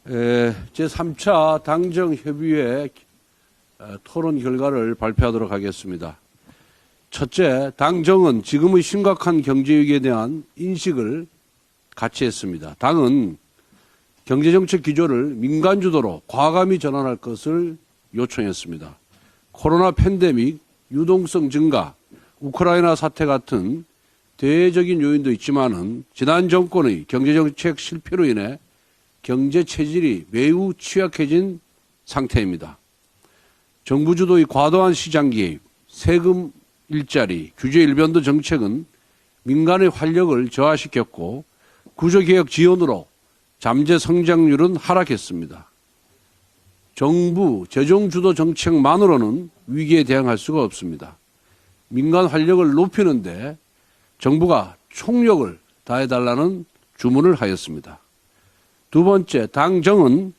제3차 당정협의회 토론 결과를 발표하도록 하겠습니다. 첫째, 당정은 지금의 심각한 경제위기에 대한 인식을 같이 했습니다. 당은 경제정책 기조를 민간주도로 과감히 전환할 것을 요청했습니다. 코로나 팬데믹, 유동성 증가, 우크라이나 사태 같은 대외적인 요인도 있지만은 지난 정권의 경제정책 실패로 인해 경제 체질이 매우 취약해진 상태입니다. 정부 주도의 과도한 시장 개입, 세금 일자리, 규제 일변도 정책은 민간의 활력을 저하시켰고 구조개혁 지연으로 잠재 성장률은 하락했습니다. 정부 재정 주도 정책만으로는 위기에 대응할 수가 없습니다. 민간 활력을 높이는데 정부가 총력을 다해달라는 주문을 하였습니다. 두 번째, 당정은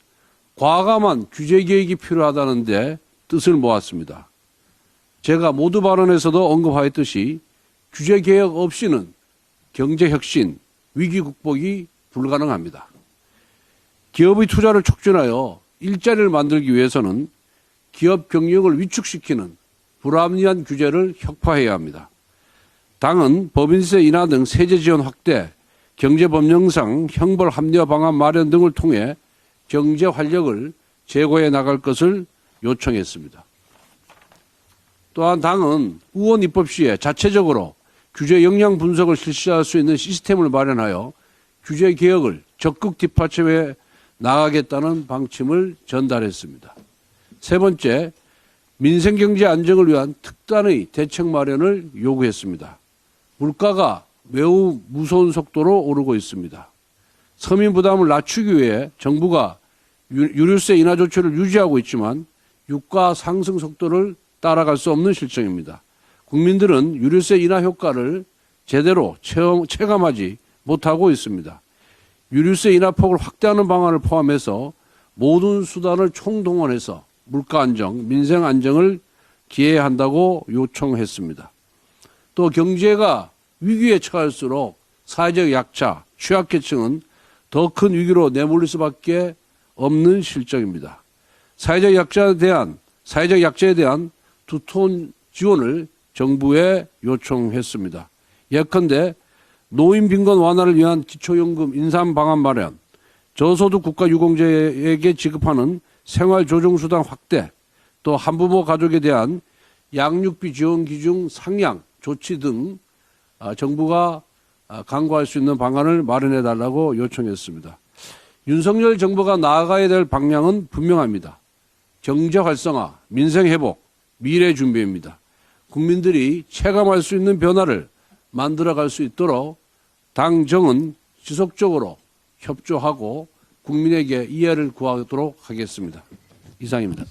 과감한 규제 개혁이 필요하다는데 뜻을 모았습니다. 제가 모두 발언에서도 언급하였듯이 규제 개혁 없이는 경제 혁신, 위기 극복이 불가능합니다. 기업의 투자를 촉진하여 일자리를 만들기 위해서는 기업 경영을 위축시키는 불합리한 규제를 혁파해야 합니다. 당은 법인세 인하 등 세제 지원 확대, 경제법령상 형벌 합리화 방안 마련 등을 통해 경제 활력을 제고해 나갈 것을 요청했습니다. 또한 당은 의원 입법 시에 자체적으로 규제 역량 분석을 실시할 수 있는 시스템을 마련하여 규제 개혁을 적극 뒷받침해 나가겠다는 방침을 전달했습니다. 세 번째, 민생경제 안정을 위한 특단의 대책 마련을 요구했습니다. 물가가 매우 무서운 속도로 오르고 있습니다. 서민 부담을 낮추기 위해 정부가 유류세 인하 조치를 유지하고 있지만 유가 상승 속도를 따라갈 수 없는 실정입니다. 국민들은 유류세 인하 효과를 제대로 체감하지 못하고 있습니다. 유류세 인하 폭을 확대하는 방안을 포함해서 모든 수단을 총동원해서 물가 안정, 민생 안정을 기해야 한다고 요청했습니다. 또 경제가 위기에 처할수록 사회적 약자, 취약계층은 더 큰 위기로 내몰릴 수밖에 없는 실정입니다. 사회적 약자에 대한 두터운 지원을 정부에 요청했습니다. 예컨대 노인 빈곤 완화를 위한 기초연금 인상 방안 마련, 저소득 국가유공자에게 지급하는 생활조정수당 확대, 또 한부모 가족에 대한 양육비 지원 기준 상향 조치 등 정부가 강구할 수 있는 방안을 마련해달라고 요청했습니다. 윤석열 정부가 나아가야 될 방향은 분명합니다. 경제 활성화, 민생 회복, 미래 준비입니다. 국민들이 체감할 수 있는 변화를 만들어갈 수 있도록 당정은 지속적으로 협조하고 국민에게 이해를 구하도록 하겠습니다. 이상입니다.